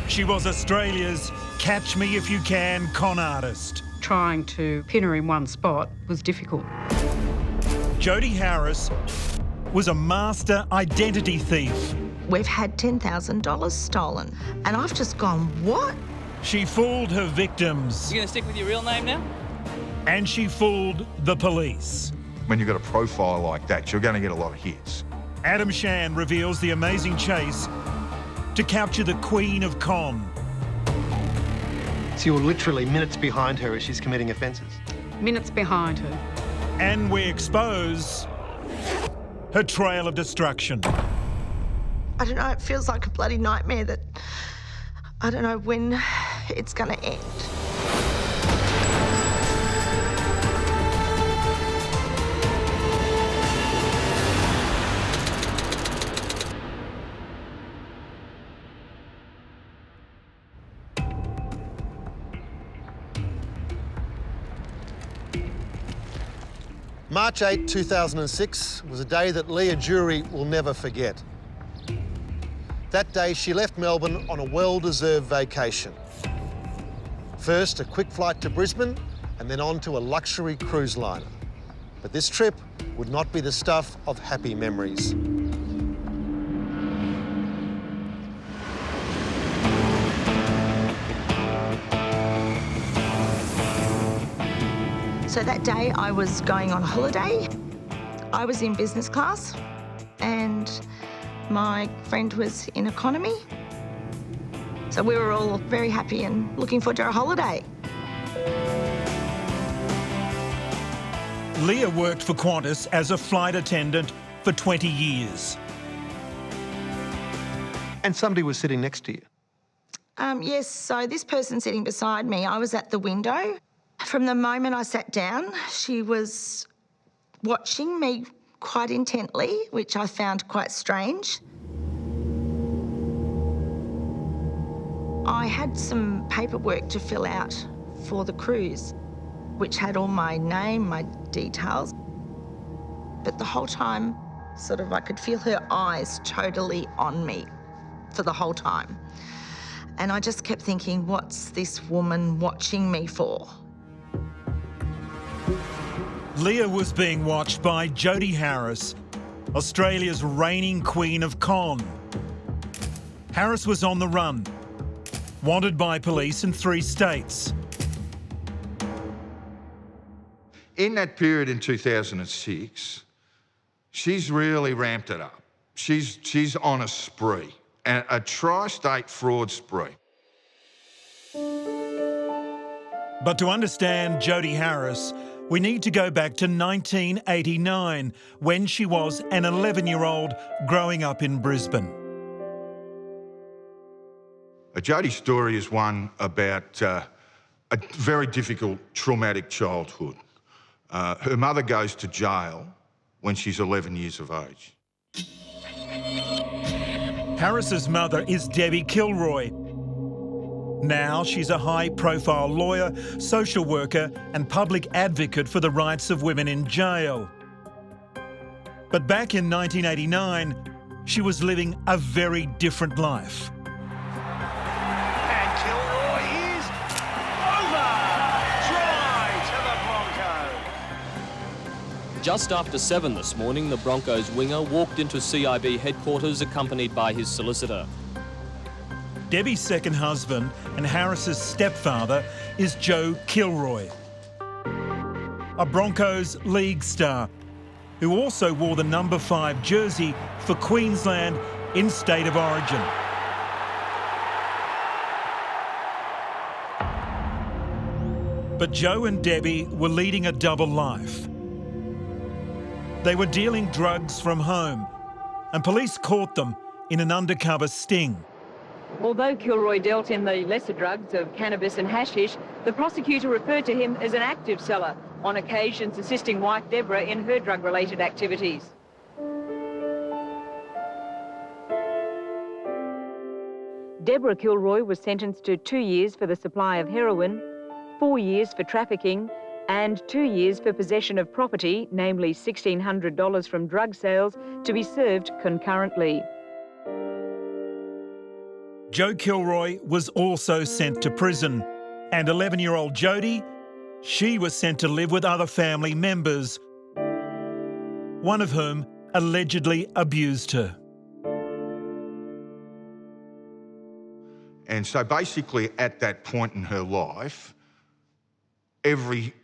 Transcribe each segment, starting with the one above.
She was Australia's catch me if you can con artist. Trying to pin her in one spot was difficult. Jody Harris was a master identity thief. We've had $10,000 stolen, and I've just gone, what? She fooled her victims. You gonna stick with your real name now? And she fooled the police. When you've got a profile like that, you're going to get a lot of hits. Adam Shan reveals the amazing chase to capture the Queen of Con. So you're literally minutes behind her as she's committing offences? Minutes behind her. And we expose her trail of destruction. I don't know, it feels like a bloody nightmare that I don't know when it's going to end. March 8, 2006 was a day that Leah Jury will never forget. That day, she left Melbourne on a well-deserved vacation. First, a quick flight to Brisbane, and then on to a luxury cruise liner. But this trip would not be the stuff of happy memories. So that day I was going on holiday. I was in business class and my friend was in economy. So we were all very happy and looking forward to our holiday. Leah worked for Qantas as a flight attendant for 20 years. And somebody was sitting next to you? Yes, so this person sitting beside me, I was at the window. From the moment I sat down, she was watching me quite intently, which I found quite strange. I had some paperwork to fill out for the cruise, which had all my name, my details. But the whole time, sort of, I could feel her eyes totally on me for the whole time. And I just kept thinking, what's this woman watching me for? Leah was being watched by Jody Harris, Australia's reigning Queen of Con. Harris was on the run, wanted by police in 3 states. In that period in 2006, she's really ramped it up. She's on a spree, and a tri-state fraud spree. But to understand Jody Harris, we need to go back to 1989, when she was an 11-year-old growing up in Brisbane. Jody's story is one about a very difficult, traumatic childhood. Her mother goes to jail when she's 11 years of age. Harris's mother is Debbie Kilroy. Now she's a high-profile lawyer, social worker and public advocate for the rights of women in jail. But back in 1989, she was living a very different life. And Kilroy is over! Try to the Broncos! Just after 7 this morning, the Broncos winger walked into CIB headquarters accompanied by his solicitor. Debbie's second husband and Harris's stepfather is Joe Kilroy, a Broncos league star who also wore the number 5 jersey for Queensland in State of Origin. But Joe and Debbie were leading a double life. They were dealing drugs from home, and police caught them in an undercover sting. Although Kilroy dealt in the lesser drugs of cannabis and hashish, the prosecutor referred to him as an active seller, on occasions assisting wife Deborah in her drug-related activities. Deborah Kilroy was sentenced to 2 years for the supply of heroin, 4 years for trafficking, and 2 years for possession of property, namely $1,600 from drug sales, to be served concurrently. Joe Kilroy was also sent to prison, and 11-year-old Jodie, she was sent to live with other family members, one of whom allegedly abused her. And so basically at that point in her life, every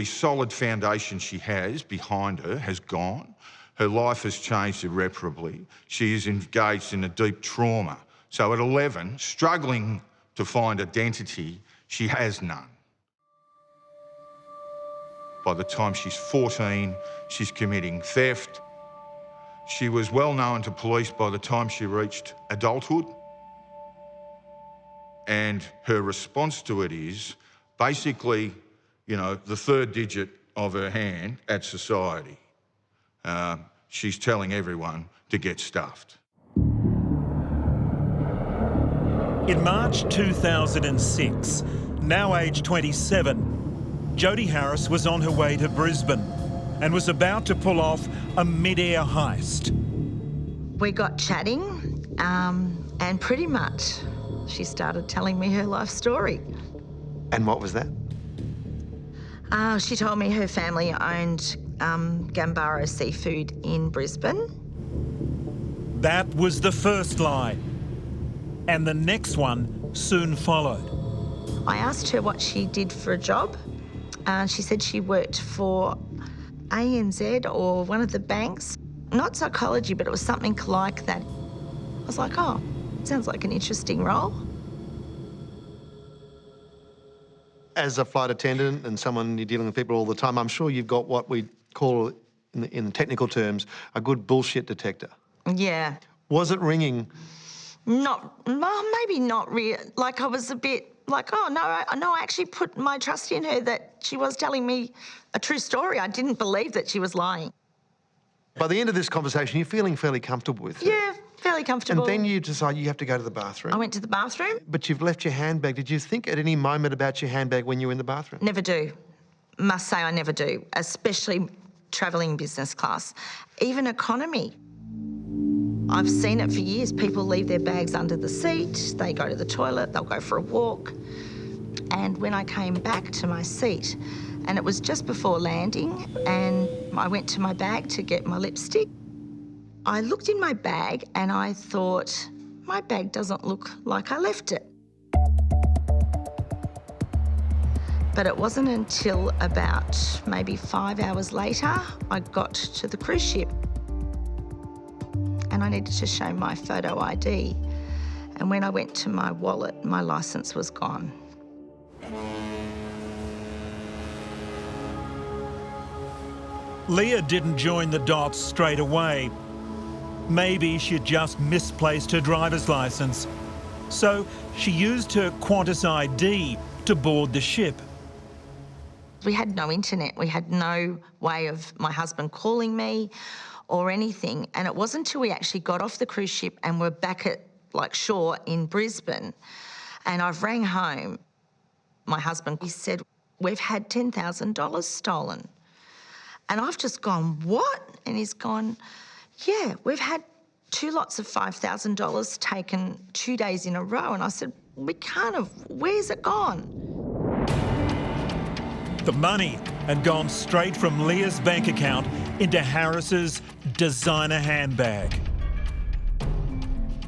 solid foundation she has behind her has gone. Her life has changed irreparably. She is engaged in a deep trauma. So at 11, struggling to find identity, she has none. By the time she's 14, she's committing theft. She was well known to police by the time she reached adulthood. And her response to it is basically, you know, the third digit of her hand at society. She's telling everyone to get stuffed. In March 2006, now aged 27, Jodie Harris was on her way to Brisbane and was about to pull off a mid-air heist. We got chatting, and pretty much she started telling me her life story. And what was that? She told me her family owned Gambaro Seafood in Brisbane. That was the first lie, and the next one soon followed. I asked her what she did for a job. She said she worked for ANZ or one of the banks. Not psychology, but it was something like that. I was like, oh, sounds like an interesting role. As a flight attendant and someone you're dealing with people all the time, I'm sure you've got what we call, in technical terms, a good bullshit detector. Yeah. Was it ringing? Maybe not really. Like, I was a bit like, oh, no, I actually put my trust in her that she was telling me a true story. I didn't believe that she was lying. By the end of this conversation, you're feeling fairly comfortable with her. Yeah, fairly comfortable. And then you decide you have to go to the bathroom. I went to the bathroom. But you've left your handbag. Did you think at any moment about your handbag when you were in the bathroom? Never do. Must say I never do, especially travelling business class. Even economy. I've seen it for years. People leave their bags under the seat, they go to the toilet, they'll go for a walk. And when I came back to my seat, and it was just before landing, and I went to my bag to get my lipstick, I looked in my bag and I thought, my bag doesn't look like I left it. But it wasn't until about maybe 5 hours later, I got to the cruise ship. And I needed to show my photo ID. And when I went to my wallet, my licence was gone. Leah didn't join the dots straight away. Maybe she'd just misplaced her driver's licence. So she used her Qantas ID to board the ship. We had no internet. We had no way of my husband calling me or anything. And it wasn't until we actually got off the cruise ship and were back at shore in Brisbane, and I've rang home. My husband, he said, we've had $10,000 stolen. And I've just gone, what? And he's gone, yeah, we've had 2 lots of $5,000 taken 2 days in a row. And I said, we can't have, where's it gone? The money had gone straight from Leah's bank account into Harris's designer handbag.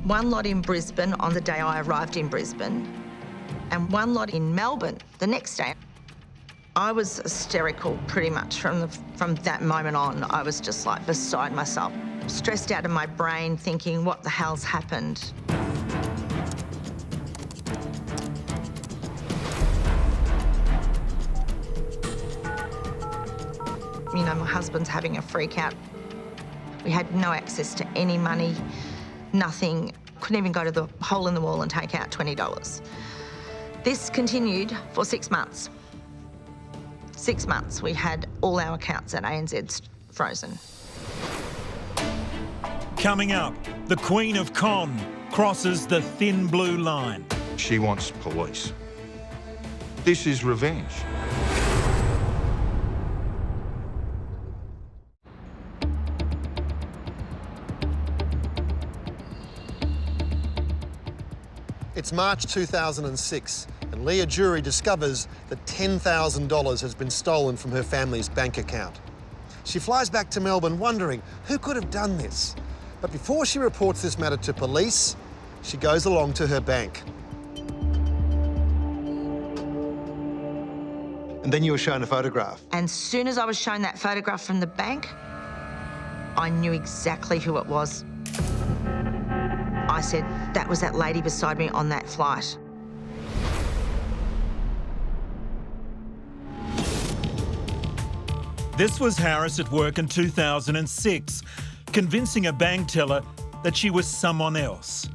1 lot in Brisbane on the day I arrived in Brisbane, and 1 lot in Melbourne the next day. I was hysterical pretty much from that moment on. I was just like beside myself, stressed out of my brain, thinking, what the hell's happened? You know, my husband's having a freak out. We had no access to any money, nothing. Couldn't even go to the hole in the wall and take out $20. This continued for 6 months. 6 months, we had all our accounts at ANZ frozen. Coming up, the Queen of Con crosses the thin blue line. She wants police. This is revenge. It's March 2006, and Leah Jury discovers that $10,000 has been stolen from her family's bank account. She flies back to Melbourne wondering who could have done this. But before she reports this matter to police, she goes along to her bank. And then you were shown a photograph. And as soon as I was shown that photograph from the bank, I knew exactly who it was. I said, that was that lady beside me on that flight. This was Harris at work in 2006, convincing a bank teller that she was someone else.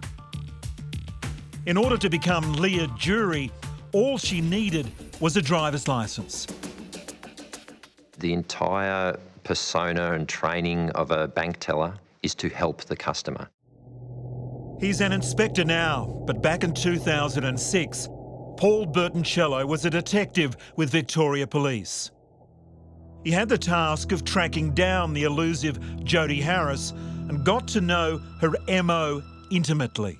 In order to become Leah Jury, all she needed was a driver's licence. The entire persona and training of a bank teller is to help the customer. He's an inspector now, but back in 2006, Paul Bertoncello was a detective with Victoria Police. He had the task of tracking down the elusive Jodie Harris and got to know her MO intimately.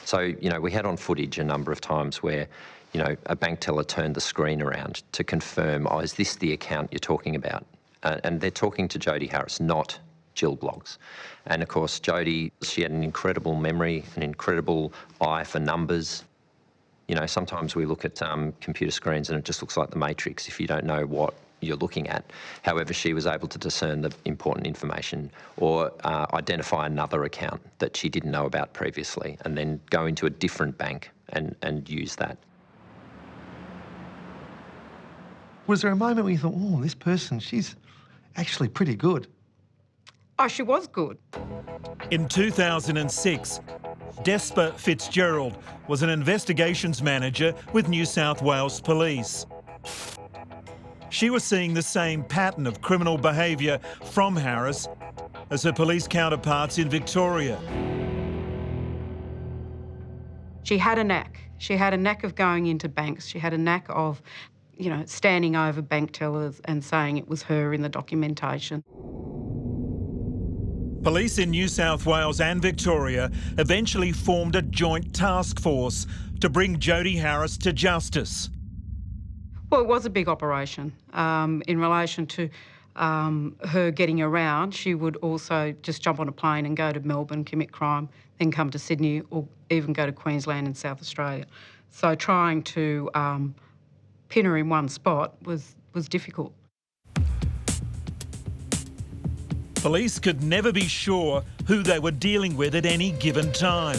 So, we had on footage a number of times where, a bank teller turned the screen around to confirm, oh, is this the account you're talking about? And they're talking to Jodie Harris, not Jill Bloggs. And of course, Jodie, she had an incredible memory, an incredible eye for numbers. Sometimes we look at computer screens and it just looks like the Matrix if you don't know what you're looking at. However, she was able to discern the important information or identify another account that she didn't know about previously and then go into a different bank and use that. Was there a moment where you thought, oh, this person, she's actually pretty good? Oh, she was good. In 2006, Despa Fitzgerald was an investigations manager with New South Wales Police. She was seeing the same pattern of criminal behaviour from Harris as her police counterparts in Victoria. She had a knack. She had a knack of going into banks. She had a knack of, standing over bank tellers and saying it was her in the documentation. Police in New South Wales and Victoria eventually formed a joint task force to bring Jodie Harris to justice. Well, it was a big operation. In relation to her getting around, she would also just jump on a plane and go to Melbourne, commit crime, then come to Sydney or even go to Queensland and South Australia. So trying to pin her in one spot was difficult. Police could never be sure who they were dealing with at any given time.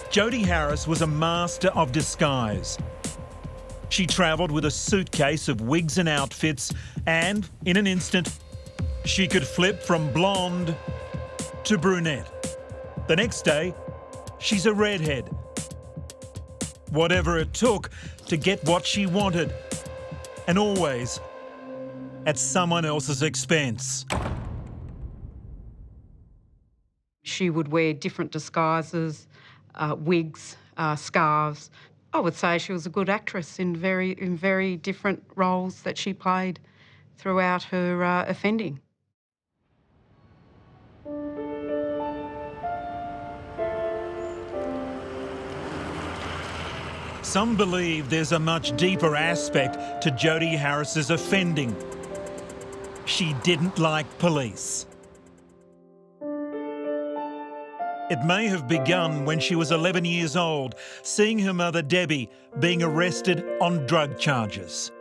Jodie Harris was a master of disguise. She travelled with a suitcase of wigs and outfits, and in an instant, she could flip from blonde to brunette. The next day, she's a redhead. Whatever it took to get what she wanted, and always at someone else's expense. She would wear different disguises, wigs, scarves. I would say she was a good actress in very different roles that she played throughout her offending. Some believe there's a much deeper aspect to Jodie Harris's offending. She didn't like police. It may have begun when she was 11 years old, seeing her mother Debbie being arrested on drug charges.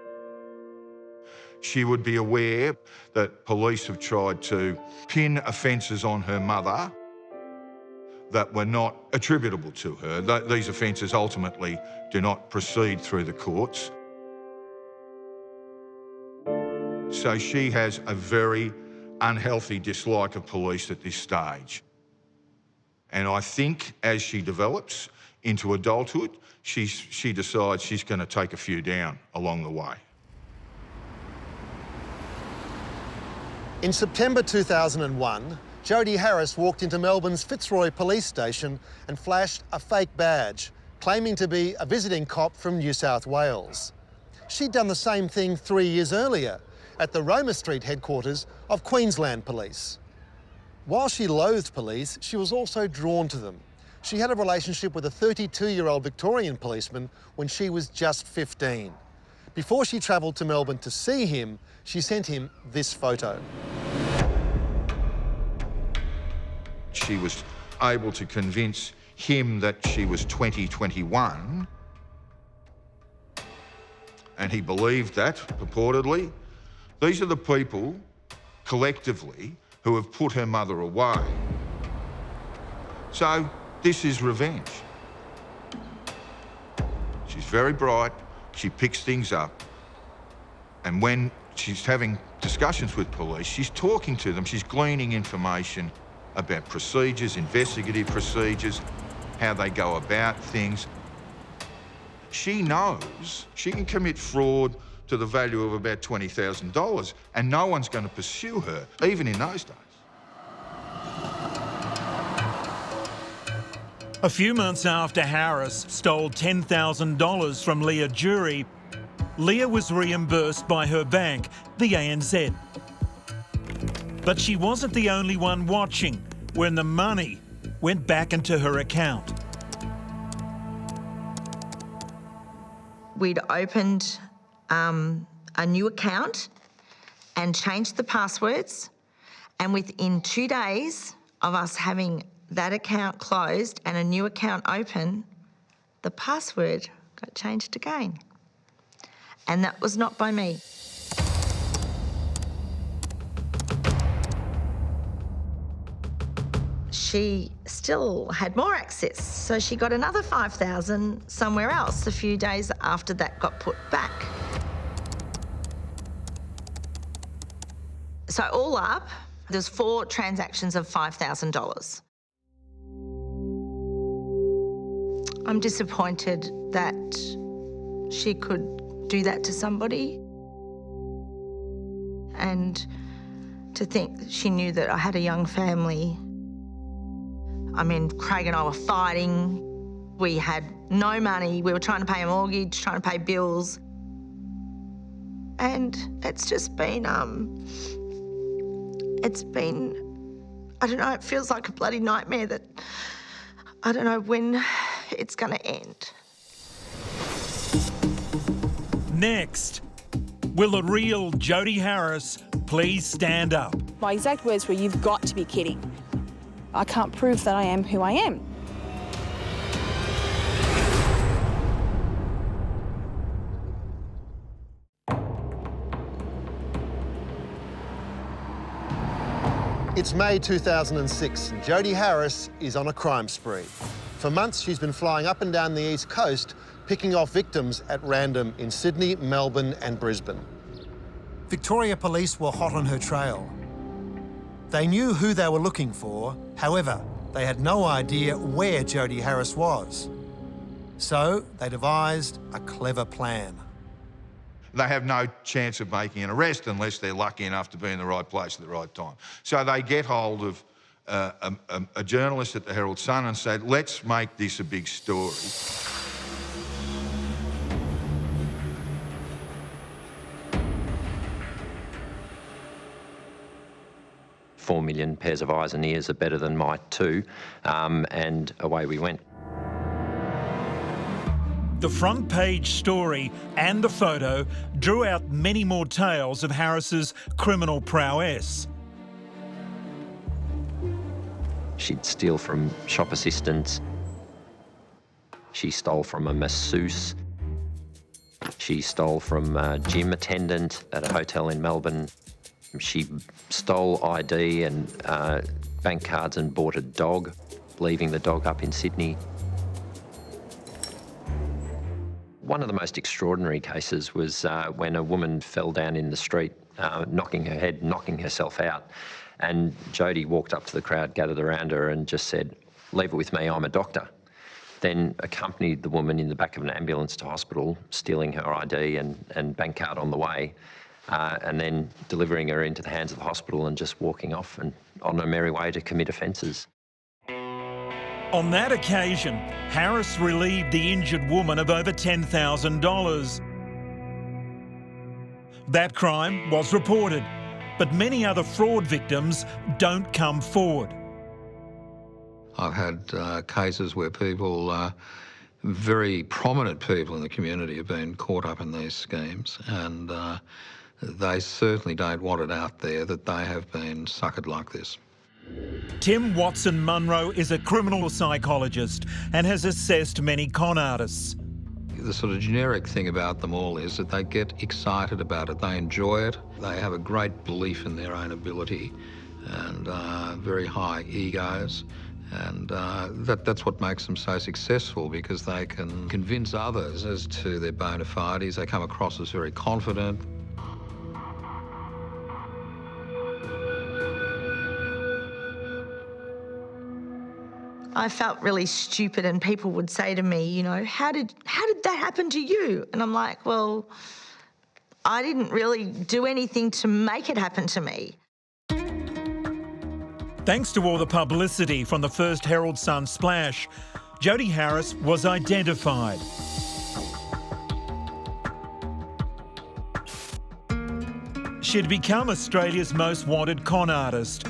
She would be aware that police have tried to pin offences on her mother that were not attributable to her. These offences ultimately do not proceed through the courts. So she has a very unhealthy dislike of police at this stage. And I think as she develops into adulthood, she decides she's going to take a few down along the way. In September 2001, Jodie Harris walked into Melbourne's Fitzroy Police Station and flashed a fake badge, claiming to be a visiting cop from New South Wales. She'd done the same thing 3 years earlier at the Roma Street headquarters of Queensland Police. While she loathed police, she was also drawn to them. She had a relationship with a 32-year-old Victorian policeman when she was just 15. Before she travelled to Melbourne to see him, she sent him this photo. She was able to convince him that she was 21, and he believed that, purportedly. These are the people, collectively, who have put her mother away. So this is revenge. She's very bright, she picks things up, and when she's having discussions with police, she's talking to them, she's gleaning information about procedures, investigative procedures, how they go about things. She knows she can commit fraud to the value of about $20,000 and no one's going to pursue her, even in those days. A few months after Harris stole $10,000 from Leah Jury, Leah was reimbursed by her bank, the ANZ. But she wasn't the only one watching when the money went back into her account. We'd opened a new account and changed the passwords, and within 2 days of us having that account closed and a new account open, the password got changed again. And that was not by me. She still had more access, so she got another $5,000 somewhere else a few days after that got put back. So all up, there's 4 transactions of $5,000. I'm disappointed that she could do that to somebody, and to think that she knew that I had a young family. I mean, Craig and I were fighting. We had no money. We were trying to pay a mortgage, trying to pay bills. And it's just been, I don't know, it feels like a bloody nightmare that I don't know when it's going to end. Next, will the real Jody Harris please stand up? My exact words were, "You've got to be kidding. I can't prove that I am who I am." It's May 2006 and Jody Harris is on a crime spree. For months she's been flying up and down the East Coast, picking off victims at random in Sydney, Melbourne and Brisbane. Victoria Police were hot on her trail. They knew who they were looking for, however, they had no idea where Jody Harris was. So they devised a clever plan. They have no chance of making an arrest unless they're lucky enough to be in the right place at the right time. So they get hold of a journalist at the Herald Sun and said, let's make this a big story. $4 million pairs of eyes and ears are better than my 2, and away we went. The front page story and the photo drew out many more tales of Harris's criminal prowess. She'd steal from shop assistants. She stole from a masseuse. She stole from a gym attendant at a hotel in Melbourne. She stole ID and bank cards and bought a dog, leaving the dog up in Sydney. One of the most extraordinary cases was when a woman fell down in the street, knocking her head, knocking herself out. And Jody walked up to the crowd, gathered around her and just said, "Leave it with me, I'm a doctor." Then accompanied the woman in the back of an ambulance to hospital, stealing her ID and bank card on the way, and then delivering her into the hands of the hospital and just walking off and on her merry way to commit offences. On that occasion, Harris relieved the injured woman of over $10,000. That crime was reported, but many other fraud victims don't come forward. I've had cases where people, very prominent people in the community, have been caught up in these schemes, and they certainly don't want it out there that they have been suckered like this. Tim Watson-Munro is a criminal psychologist and has assessed many con artists. The sort of generic thing about them all is that they get excited about it, they enjoy it, they have a great belief in their own ability and very high egos, and that's what makes them so successful, because they can convince others as to their bona fides. They come across as very confident. I felt really stupid, and people would say to me, you know, how did that happen to you? And I'm like, well, I didn't really do anything to make it happen to me. Thanks to all the publicity from the first Herald Sun splash, Jody Harris was identified. She'd become Australia's most wanted con artist.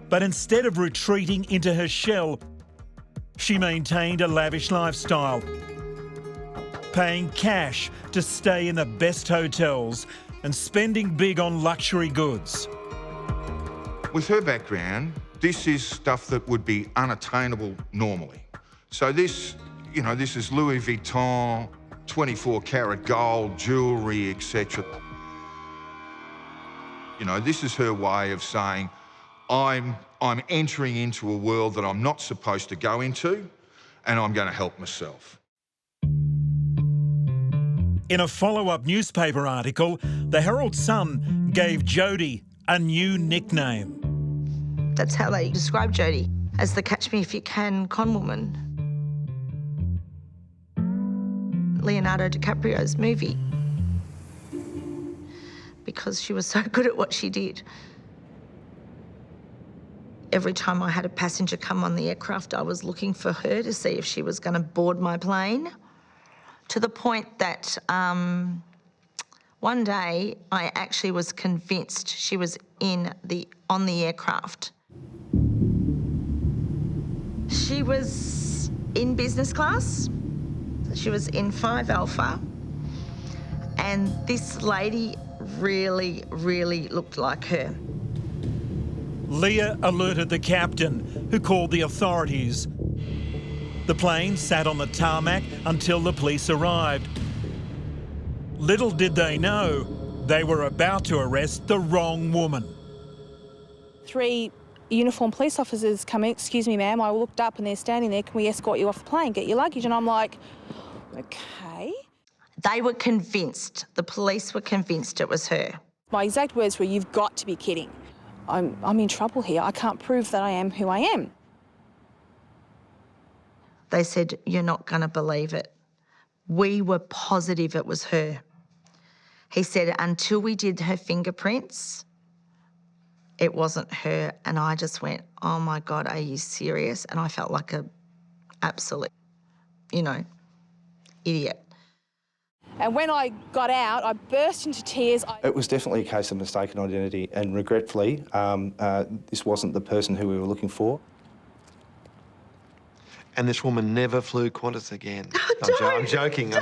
But instead of retreating into her shell, she maintained a lavish lifestyle, paying cash to stay in the best hotels and spending big on luxury goods. With her background, this is stuff that would be unattainable normally. So this, you know, this is Louis Vuitton, 24-carat gold, jewellery, etc. You know, this is her way of saying, I'm entering into a world that I'm not supposed to go into, and I'm going to help myself. In a follow-up newspaper article, the Herald Sun gave Jody a new nickname. That's how they describe Jody, as the catch me if you can con woman. Leonardo DiCaprio's movie. Because she was so good at what she did. Every time I had a passenger come on the aircraft, I was looking for her to see if she was going to board my plane, to the point that one day I actually was convinced she was on the aircraft. She was in business class. She was in 5 Alpha, and this lady really, really looked like her. Leah alerted the captain, who called the authorities. The plane sat on the tarmac until the police arrived. Little did they know, they were about to arrest the wrong woman. 3 uniformed police officers come in. Excuse me, ma'am. I looked up and they're standing there. Can we escort you off the plane, get your luggage? And I'm like, okay. They were convinced, the police were convinced it was her. My exact words were, you've got to be kidding. I'm in trouble here. I can't prove that I am who I am. They said, you're not going to believe it. We were positive it was her. He said, until we did her fingerprints, it wasn't her. And I just went, oh my God, are you serious? And I felt like a absolute, you know, idiot. And when I got out, I burst into tears. It was definitely a case of mistaken identity, and regretfully, this wasn't the person who we were looking for. And this woman never flew Qantas again. I'm joking.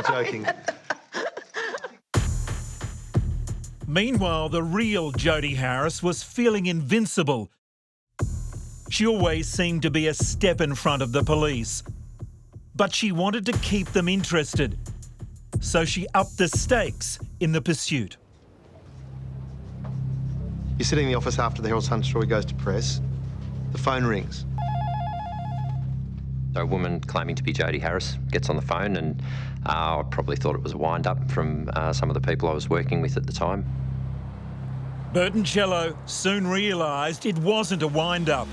Meanwhile, the real Jody Harris was feeling invincible. She always seemed to be a step in front of the police. But she wanted to keep them interested. So she upped the stakes in the pursuit. You're sitting in the office after the Herald Sun story goes to press. The phone rings. A woman claiming to be Jody Harris gets on the phone, and I probably thought it was a wind-up from some of the people I was working with at the time. Bertoncello soon realised it wasn't a wind-up.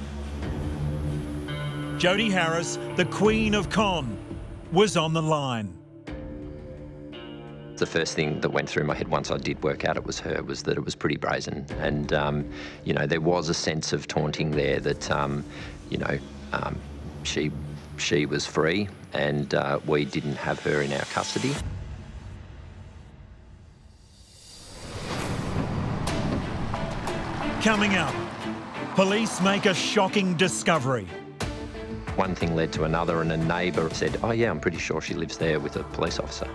Jody Harris, the Queen of Con, was on the line. The first thing that went through my head once I did work out it was her was that it was pretty brazen, and you know, there was a sense of taunting there that you know, she was free and we didn't have her in our custody. Coming up, police make a shocking discovery. One thing led to another, and a neighbour said, "Oh yeah, I'm pretty sure she lives there with a police officer."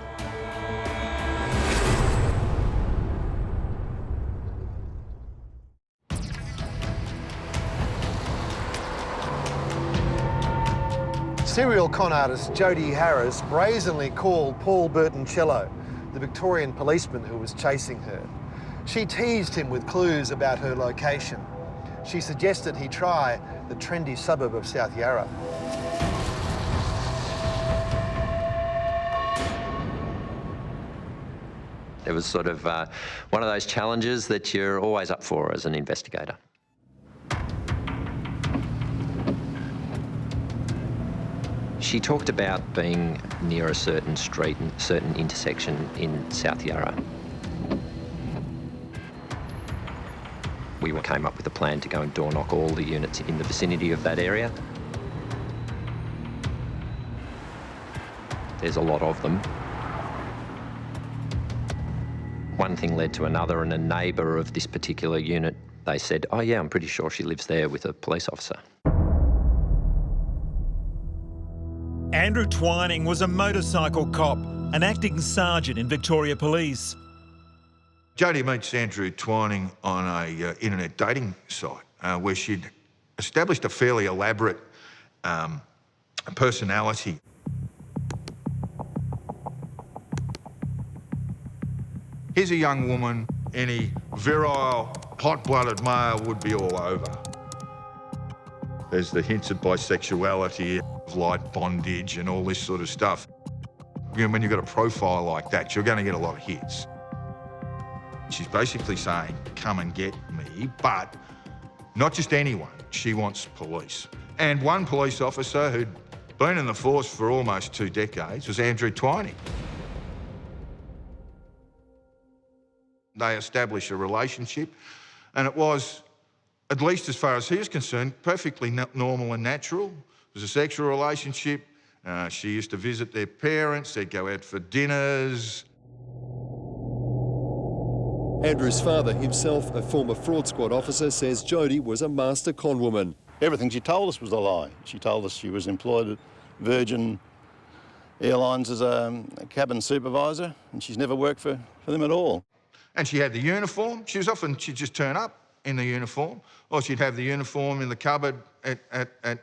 Serial con artist Jody Harris brazenly called Paul Bertoncello, the Victorian policeman who was chasing her. She teased him with clues about her location. She suggested he try the trendy suburb of South Yarra. It was sort of one of those challenges that you're always up for as an investigator. She talked about being near a certain street and certain intersection in South Yarra. We came up with a plan to go and door knock all the units in the vicinity of that area. There's a lot of them. One thing led to another, and a neighbour of this particular unit, they said, "Oh yeah, I'm pretty sure she lives there with a police officer." Andrew Twining was a motorcycle cop, an acting sergeant in Victoria Police. Jody meets Andrew Twining on a internet dating site where she'd established a fairly elaborate personality. Here's a young woman any virile, hot-blooded male would be all over. There's the hints of bisexuality, light bondage and all this sort of stuff. You know, when you've got a profile like that, you're going to get a lot of hits. She's basically saying, come and get me, but not just anyone. She wants police. And one police officer who'd been in the force for almost 2 decades was Andrew Twining. They establish a relationship, and it was, at least as far as he was concerned, perfectly normal and natural. It was a sexual relationship. She used to visit their parents. They'd go out for dinners. Andrew's father, himself a former fraud squad officer, says Jody was a master con woman. Everything she told us was a lie. She told us she was employed at Virgin Airlines as a cabin supervisor, and she's never worked for them at all. And she had the uniform. She'd just turn up in the uniform, or she'd have the uniform in the cupboard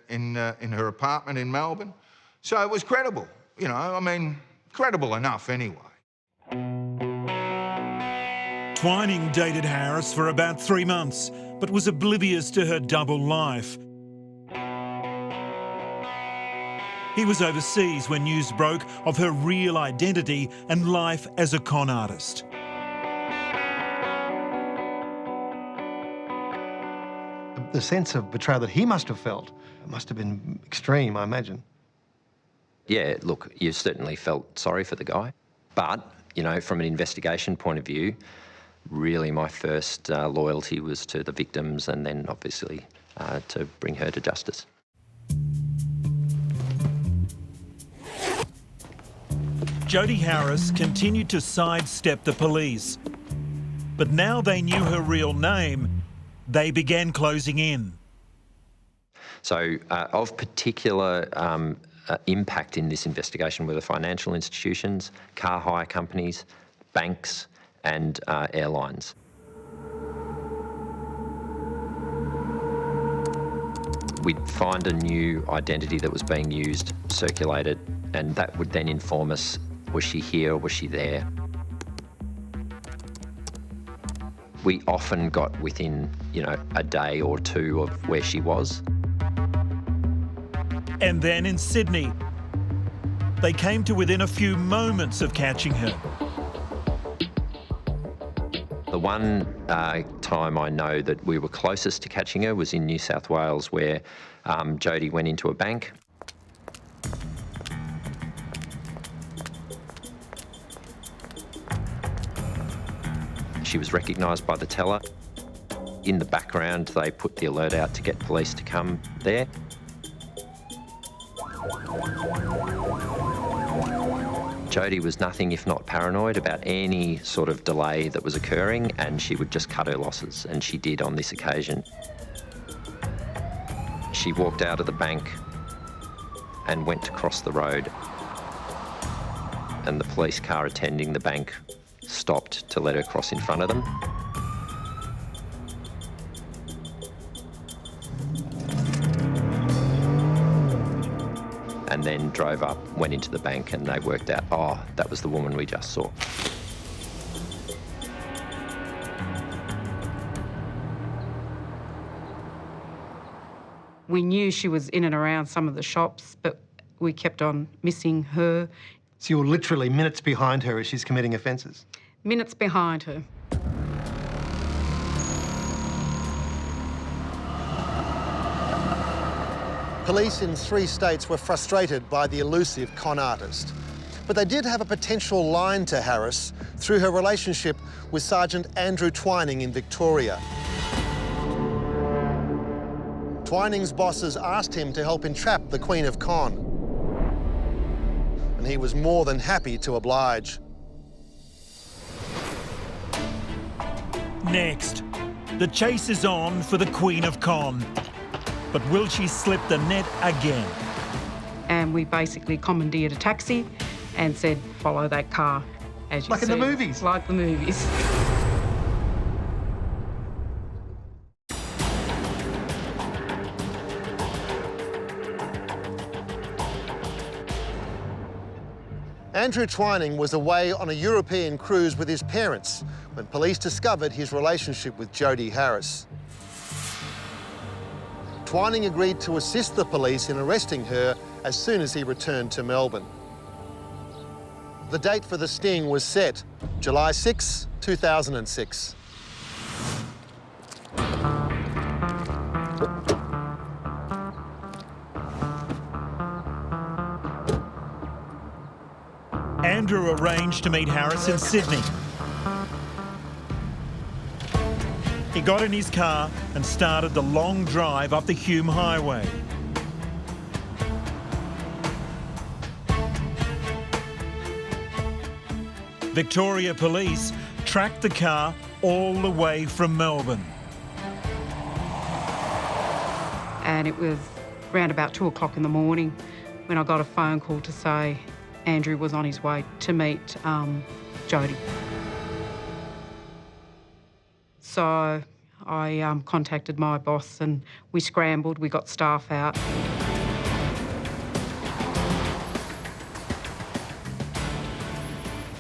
in her apartment in Melbourne. So it was credible, you know, I mean, credible enough anyway. Twining dated Harris for about 3 months, but was oblivious to her double life. He was overseas when news broke of her real identity and life as a con artist. The sense of betrayal that he must have felt must have been extreme, I imagine. Yeah, look, you certainly felt sorry for the guy. But, you know, from an investigation point of view, really my first loyalty was to the victims, and then obviously to bring her to justice. Jody Harris continued to sidestep the police. But now they knew her real name, they began closing in. So of particular impact in this investigation were the financial institutions, car hire companies, banks and airlines. We'd find a new identity that was being used, circulated, and that would then inform us, was she here or was she there? We often got within, you know, a day or two of where she was. And then in Sydney, they came to within a few moments of catching her. The one time I know that we were closest to catching her was in New South Wales, where Jody went into a bank. She was recognised by the teller. In the background, they put the alert out to get police to come there. Jody was nothing if not paranoid about any sort of delay that was occurring, and she would just cut her losses, and she did on this occasion. She walked out of the bank and went to cross the road. And the police car attending the bank stopped to let her cross in front of them. And then drove up, went into the bank, and they worked out, oh, that was the woman we just saw. We knew she was in and around some of the shops, but we kept on missing her. So you're literally minutes behind her as she's committing offences? Minutes behind her. Police in 3 states were frustrated by the elusive con artist. But they did have a potential line to Harris through her relationship with Sergeant Andrew Twining in Victoria. Twining's bosses asked him to help entrap the Queen of Con. And he was more than happy to oblige. Next, the chase is on for the Queen of Con. But will she slip the net again? And we basically commandeered a taxi and said, follow that car, as you Like in the see. movies? Like the movies. Andrew Twining was away on a European cruise with his parents when police discovered his relationship with Jody Harris. Twining agreed to assist the police in arresting her as soon as he returned to Melbourne. The date for the sting was set, July 6, 2006. Andrew arranged to meet Harris in Sydney. He got in his car and started the long drive up the Hume Highway. Victoria Police tracked the car all the way from Melbourne. And it was around about 2 o'clock in the morning when I got a phone call to say Andrew was on his way to meet Jody. So I contacted my boss and we scrambled, we got staff out.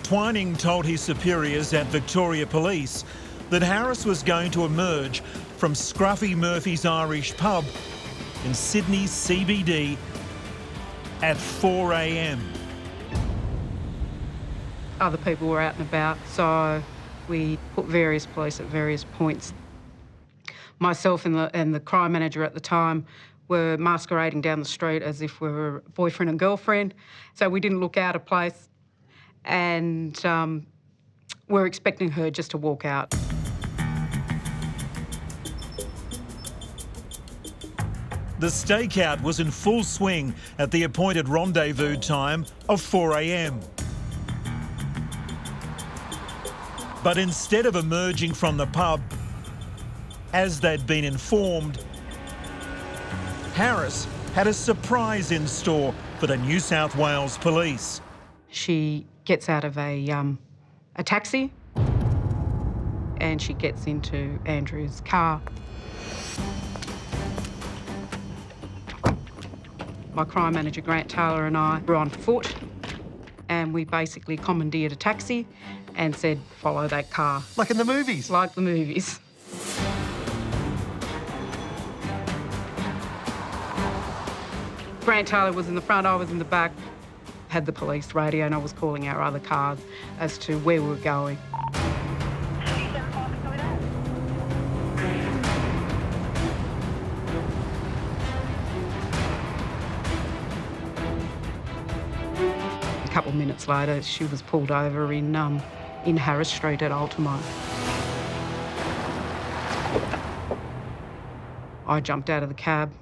Twining told his superiors at Victoria Police that Harris was going to emerge from Scruffy Murphy's Irish pub in Sydney's CBD at 4 a.m. Other people were out and about, so we put various police at various points. Myself and the crime manager at the time were masquerading down the street as if we were boyfriend and girlfriend, so we didn't look out of place, and we're expecting her just to walk out. The stakeout was in full swing at the appointed rendezvous time of 4 a.m. But instead of emerging from the pub, as they'd been informed, Harris had a surprise in store for the New South Wales Police. She gets out of a taxi and she gets into Andrew's car. My crime manager, Grant Taylor, and I were on foot, and we basically commandeered a taxi and said, follow that car. Like in the movies? Like the movies. Grant Taylor was in the front, I was in the back, had the police radio, and I was calling our other cars as to where we were going. A couple of minutes later, she was pulled over in Harris Street at Ultimo. I jumped out of the cab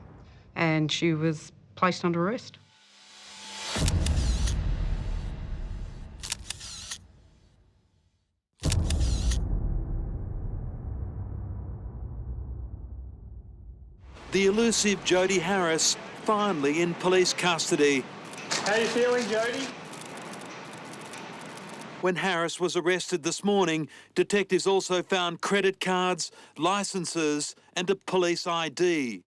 and she was placed under arrest. The elusive Jody Harris finally in police custody. How are you feeling, Jody? When Harris was arrested this morning, detectives also found credit cards, licences and a police ID.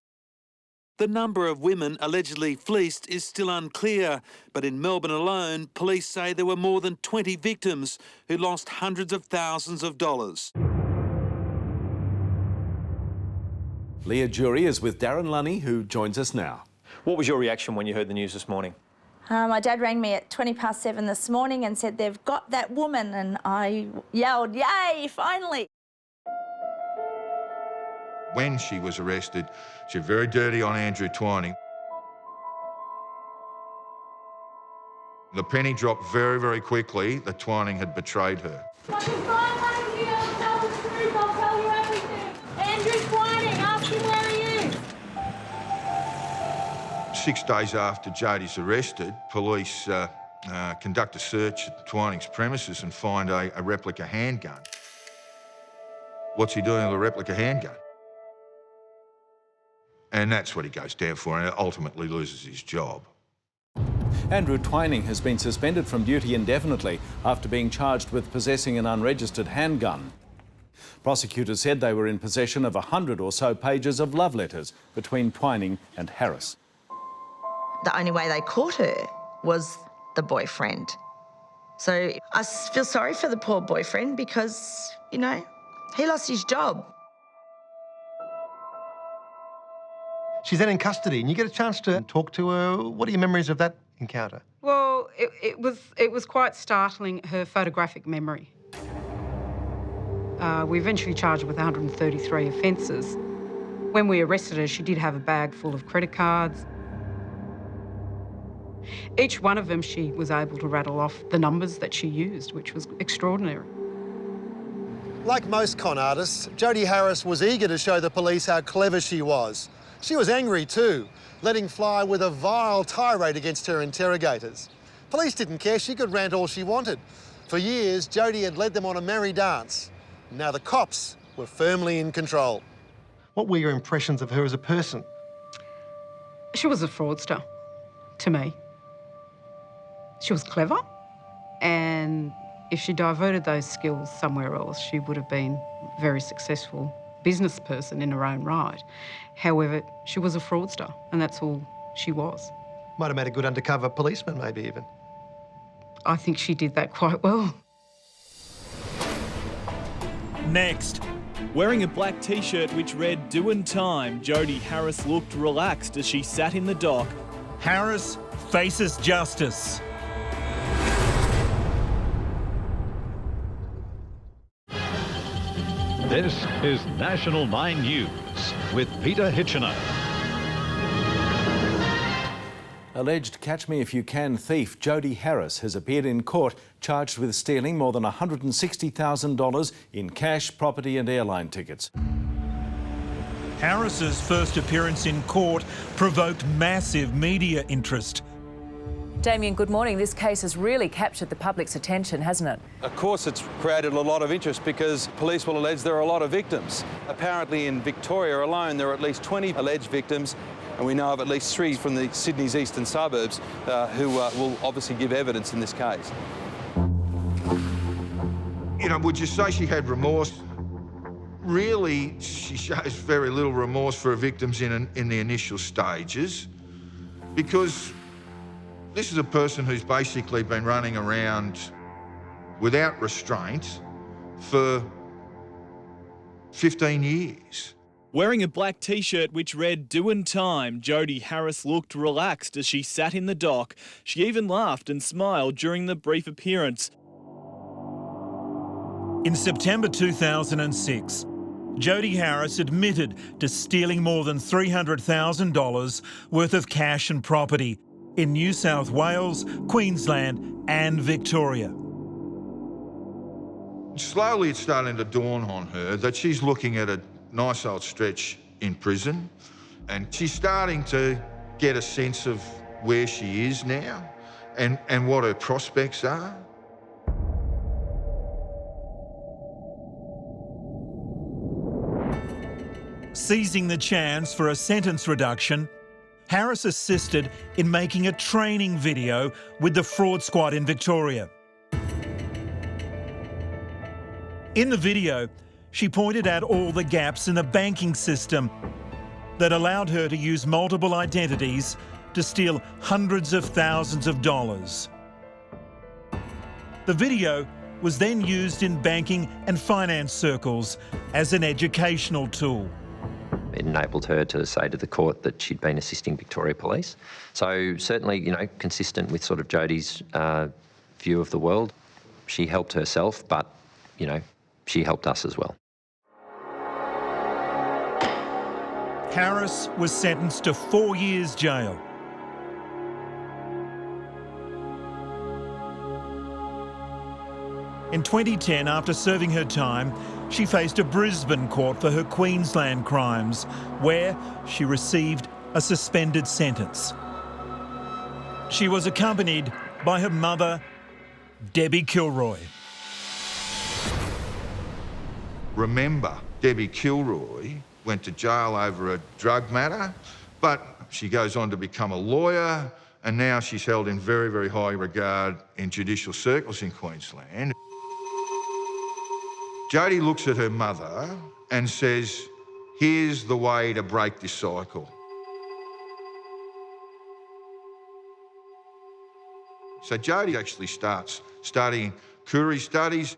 The number of women allegedly fleeced is still unclear, but in Melbourne alone, police say there were more than 20 victims who lost hundreds of thousands of dollars. Leah Jury is with Darren Lunny, who joins us now. What was your reaction when you heard the news this morning? My dad rang me at 7:20 this morning and said, they've got that woman, and I yelled, yay, finally. When she was arrested, she was very dirty on Andrew Twining. The penny dropped very, very quickly that Twining had betrayed her. I'll tell the truth, I'll tell you everything. Andrew Twining, ask him where he is. 6 days after Jodie's arrested, police conduct a search at Twining's premises and find a replica handgun. What's he doing with a replica handgun? And that's what he goes down for and ultimately loses his job. Andrew Twining has been suspended from duty indefinitely after being charged with possessing an unregistered handgun. Prosecutors said they were in possession of 100 or so pages of love letters between Twining and Harris. The only way they caught her was the boyfriend. So I feel sorry for the poor boyfriend because, you know, he lost his job. She's then in custody and you get a chance to talk to her. What are your memories of that encounter? Well, it was quite startling, her photographic memory. We eventually charged her with 133 offences. When we arrested her, she did have a bag full of credit cards. Each one of them, she was able to rattle off the numbers that she used, which was extraordinary. Like most con artists, Jodie Harris was eager to show the police how clever she was. She was angry too, letting fly with a vile tirade against her interrogators. Police didn't care, she could rant all she wanted. For years, Jodie had led them on a merry dance. Now the cops were firmly in control. What were your impressions of her as a person? She was a fraudster, to me. She was clever, and if she diverted those skills somewhere else, she would have been a very successful business person in her own right. However, she was a fraudster, and that's all she was. Might have made a good undercover policeman, maybe even. I think she did that quite well. Next. Wearing a black T-shirt which read "Doin' Time," Jodie Harris looked relaxed as she sat in the dock. Harris faces justice. This is National 9 News with Peter Hitchener. Alleged catch-me-if-you-can thief Jodie Harris has appeared in court charged with stealing more than $160,000 in cash, property and airline tickets. Harris's first appearance in court provoked massive media interest. Damien, good morning. This case has really captured the public's attention, hasn't it? Of course it's created a lot of interest because police will allege there are a lot of victims. Apparently in Victoria alone there are at least 20 alleged victims, and we know of at least 3 from the Sydney's eastern suburbs who will obviously give evidence in this case. You know, would you say she had remorse? Really, she shows very little remorse for her victims in the initial stages, because this is a person who's basically been running around without restraint for 15 years. Wearing a black T-shirt which read "Doin' Time," Jodie Harris looked relaxed as she sat in the dock. She even laughed and smiled during the brief appearance. In September 2006, Jodie Harris admitted to stealing more than $300,000 worth of cash and property in New South Wales, Queensland and Victoria. Slowly it's starting to dawn on her that she's looking at a nice old stretch in prison, and she's starting to get a sense of where she is now and what her prospects are. Seizing the chance for a sentence reduction, Harris assisted in making a training video with the fraud squad in Victoria. In the video, she pointed out all the gaps in the banking system that allowed her to use multiple identities to steal hundreds of thousands of dollars. The video was then used in banking and finance circles as an educational tool. It enabled her to say to the court that she'd been assisting Victoria Police. So certainly, you know, consistent with sort of Jodi's view of the world. She helped herself, but, you know, she helped us as well. Harris was sentenced to 4 years jail. In 2010, after serving her time, she faced a Brisbane court for her Queensland crimes, where she received a suspended sentence. She was accompanied by her mother, Debbie Kilroy. Remember, Debbie Kilroy went to jail over a drug matter, but she goes on to become a lawyer, and now she's held in very, very high regard in judicial circles in Queensland. Jodi looks at her mother and says, here's the way to break this cycle. So Jodi actually starts studying Koori studies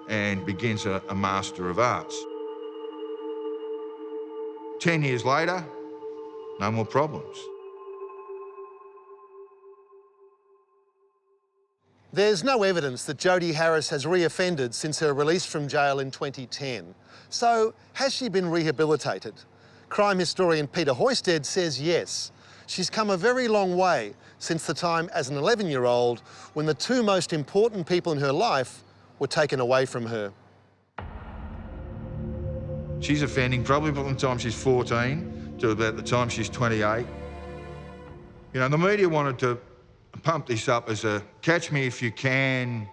and begins a Master of Arts. 10 years later, no more problems. There's no evidence that Jodi Harris has reoffended since her release from jail in 2010. So, has she been rehabilitated? Crime historian Peter Hoysted says yes. She's come a very long way since the time as an 11-year-old when the two most important people in her life were taken away from her. She's offending probably from the time she's 14 to about the time she's 28. You know, the media wanted to pump this up as a Catch Me If You Can,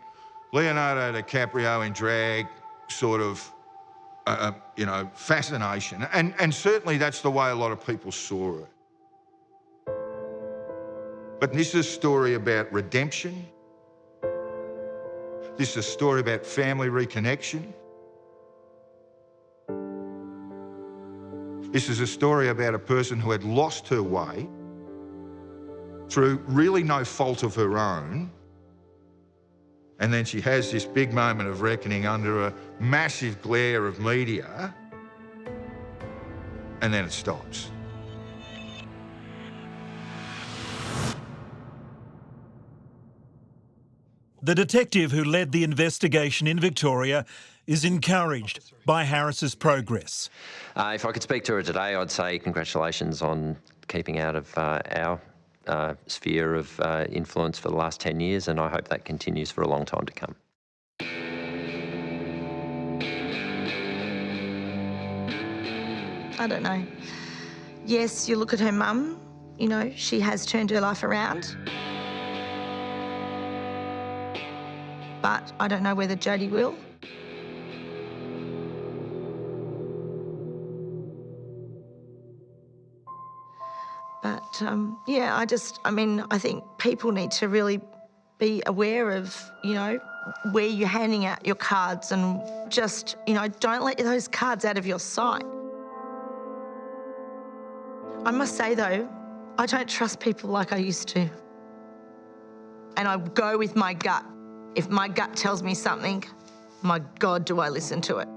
Leonardo DiCaprio in drag sort of, you know, fascination. And certainly that's the way a lot of people saw it. But this is a story about redemption. This is a story about family reconnection. This is a story about a person who had lost her way through really no fault of her own. And then she has this big moment of reckoning under a massive glare of media, and then it stops. The detective who led the investigation in Victoria is encouraged by Harris's progress. If I could speak to her today, I'd say congratulations on keeping out of our sphere of influence for the last 10 years, and I hope that continues for a long time to come. I don't know. Yes, you look at her mum, you know, she has turned her life around. But I don't know whether Jodi will. But, yeah, I think people need to really be aware of, you know, where you're handing out your cards and just, you know, don't let those cards out of your sight. I must say, though, I don't trust people like I used to. And I go with my gut. If my gut tells me something, my God, do I listen to it.